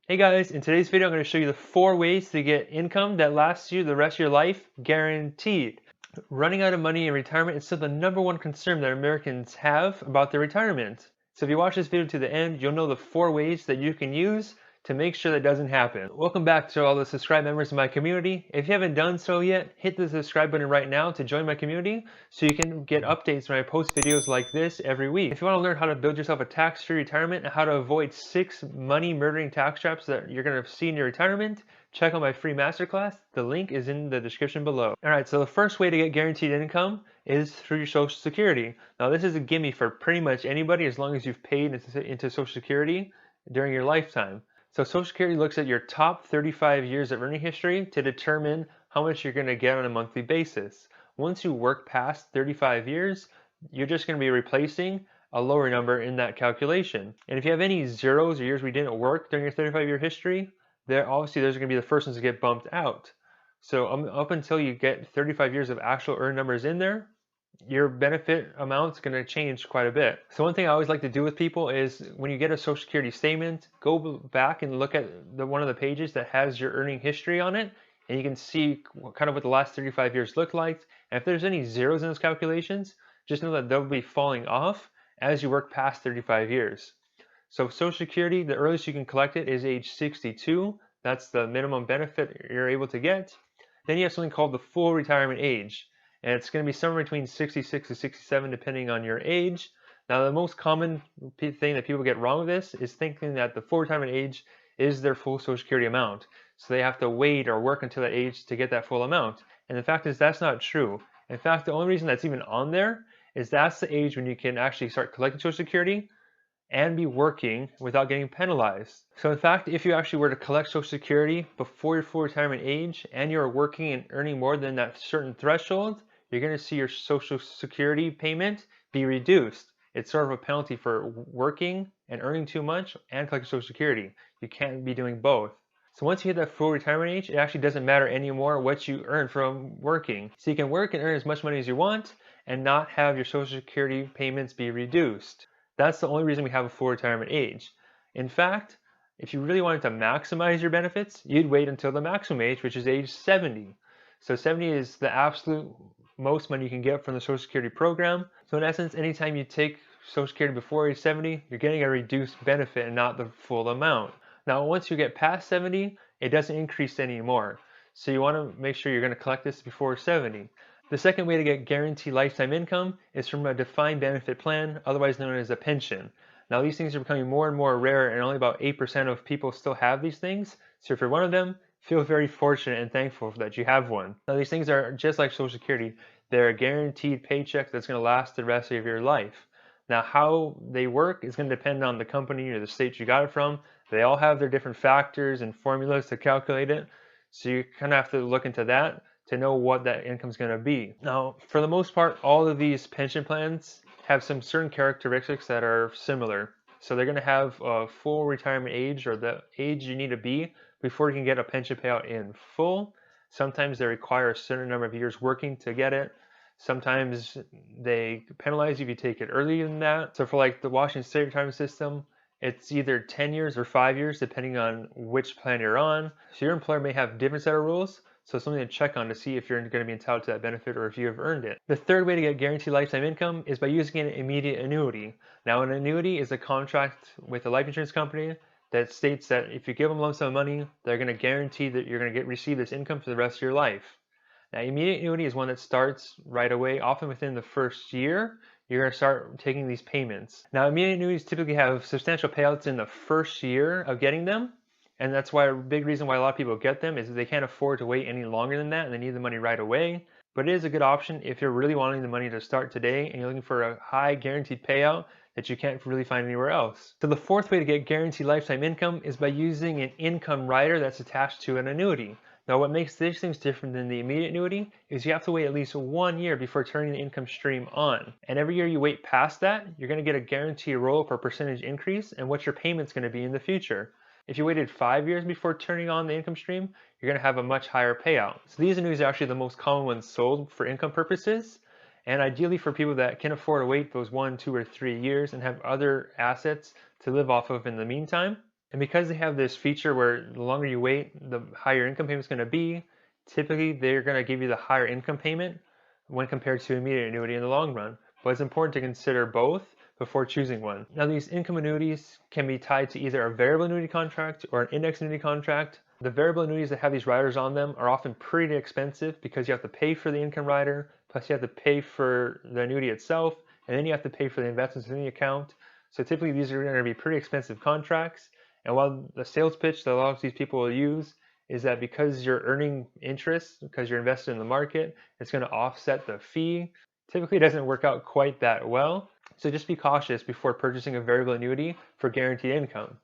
Hey guys, in today's video I'm going to show you the 4 ways to get income that lasts you the rest of your life, guaranteed. Running out of money in retirement is still the #1 concern that Americans have about their retirement. So if you watch this video to the end, you'll know the 4 ways that you can use to make sure that doesn't happen. Welcome back to all the subscribed members of my community. If you haven't done so yet, hit the subscribe button right now to join my community so you can get updates when I post videos like this every week. If you want to learn how to build yourself a tax-free retirement and how to avoid 6 money-murdering tax traps that you're going to see in your retirement, check out my free masterclass. The link is in the description below. Alright, so the first way to get guaranteed income is through your Social Security. Now this is a gimme for pretty much anybody as long as you've paid into Social Security during your lifetime. So Social Security looks at your top 35 years of earning history to determine how much you're going to get on a monthly basis. Once you work past 35 years, you're just going to be replacing a lower number in that calculation. And if you have any zeros or years where you didn't work during your 35-year history, obviously those are going to be the first ones to get bumped out. So up until you get 35 years of actual earned numbers in there, your benefit amount's going to change quite a bit. So one thing I always like to do with people is when you get a Social Security statement, go back and look at one of the pages that has your earning history on it, and you can see kind of what the last 35 years look like. And if there's any zeros in those calculations, just know that they'll be falling off as you work past 35 years. So Social Security, the earliest you can collect it is age 62. That's the minimum benefit you're able to get. Then you have something called the full retirement age. And it's going to be somewhere between 66 to 67 depending on your age. Now the most common thing that people get wrong with this is thinking that the full retirement age is their full Social Security amount. So they have to wait or work until that age to get that full amount. And the fact is that's not true. In fact, the only reason that's even on there is that's the age when you can actually start collecting Social Security and be working without getting penalized. So in fact, if you actually were to collect Social Security before your full retirement age and you're working and earning more than that certain threshold, you're going to see your Social Security payment be reduced. It's sort of a penalty for working and earning too much and collecting Social Security. You can't be doing both. So once you hit that full retirement age, it actually doesn't matter anymore what you earn from working. So you can work and earn as much money as you want and not have your Social Security payments be reduced. That's the only reason we have a full retirement age. In fact, if you really wanted to maximize your benefits, you'd wait until the maximum age, which is age 70. So 70 is the absolute most money you can get from the Social Security program. So in essence, anytime you take Social Security before age 70, you're getting a reduced benefit and not the full amount. Now, once you get past 70, it doesn't increase anymore. So you want to make sure you're going to collect this before 70. The second way to get guaranteed lifetime income is from a defined benefit plan, otherwise known as a pension. Now these things are becoming more and more rare and only about 8% of people still have these things. So if you're one of them, feel very fortunate and thankful that you have one. Now these things are just like Social Security. They're a guaranteed paycheck that's going to last the rest of your life. Now how they work is going to depend on the company or the state you got it from. They all have their different factors and formulas to calculate it. So you kind of have to look into that to know what that income is going to be. Now, for the most part, all of these pension plans have some certain characteristics that are similar. So they're going to have a full retirement age, or the age you need to be before you can get a pension payout in full. Sometimes they require a certain number of years working to get it. Sometimes they penalize you if you take it earlier than that. So for like the Washington State retirement system, it's either 10 years or 5 years depending on which plan you're on. So your employer may have a different set of rules. So it's something to check on to see if you're going to be entitled to that benefit or if you have earned it. The third way to get guaranteed lifetime income is by using an immediate annuity. Now an annuity is a contract with a life insurance company that states that if you give them a lump sum of money, they're going to guarantee that you're going to receive this income for the rest of your life. Now immediate annuity is one that starts right away, often within the first year. You're going to start taking these payments. Now immediate annuities typically have substantial payouts in the first year of getting them. And that's why a big reason why a lot of people get them is that they can't afford to wait any longer than that and they need the money right away. But it is a good option if you're really wanting the money to start today and you're looking for a high guaranteed payout that you can't really find anywhere else. So the fourth way to get guaranteed lifetime income is by using an income rider that's attached to an annuity. Now what makes these things different than the immediate annuity is you have to wait at least 1 year before turning the income stream on. And every year you wait past that, you're going to get a guaranteed roll-up or percentage increase in what your payment's going to be in the future. If you waited 5 years before turning on the income stream, you're going to have a much higher payout. So these annuities are actually the most common ones sold for income purposes, and ideally for people that can afford to wait those 1, 2, or 3 years and have other assets to live off of in the meantime. And because they have this feature where the longer you wait, the higher income payment is going to be, typically they're going to give you the higher income payment when compared to immediate annuity in the long run. But it's important to consider both before choosing one. Now, these income annuities can be tied to either a variable annuity contract or an index annuity contract. The variable annuities that have these riders on them are often pretty expensive because you have to pay for the income rider, plus you have to pay for the annuity itself, and then you have to pay for the investments in the account. So typically these are going to be pretty expensive contracts. And while the sales pitch that a lot of these people will use is that because you're earning interest, because you're invested in the market, it's going to offset the fee. Typically, it doesn't work out quite that well. So just be cautious before purchasing a variable annuity for guaranteed income.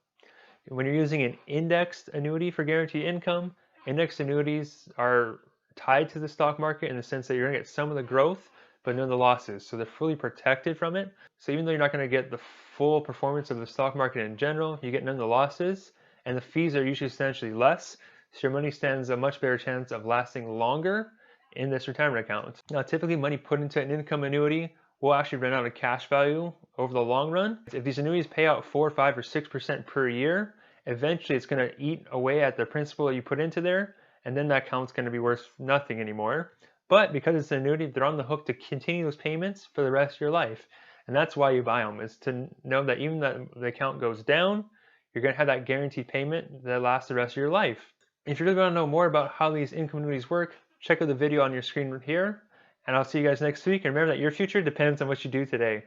When you're using an indexed annuity for guaranteed income, indexed annuities are tied to the stock market in the sense that you're going to get some of the growth, but none of the losses. So they're fully protected from it. So even though you're not going to get the full performance of the stock market in general, you get none of the losses, and the fees are usually substantially less. So your money stands a much better chance of lasting longer in this retirement account. Now, typically money put into an income annuity will actually run out of cash value over the long run. If these annuities pay out 4, 5, or 6% per year, eventually it's going to eat away at the principal that you put into there, and then that account's going to be worth nothing anymore. But because it's an annuity, they're on the hook to continue those payments for the rest of your life. And that's why you buy them, is to know that even that the account goes down, you're going to have that guaranteed payment that lasts the rest of your life. If you really want to know more about how these income annuities work, check out the video on your screen here, and I'll see you guys next week. And remember that your future depends on what you do today.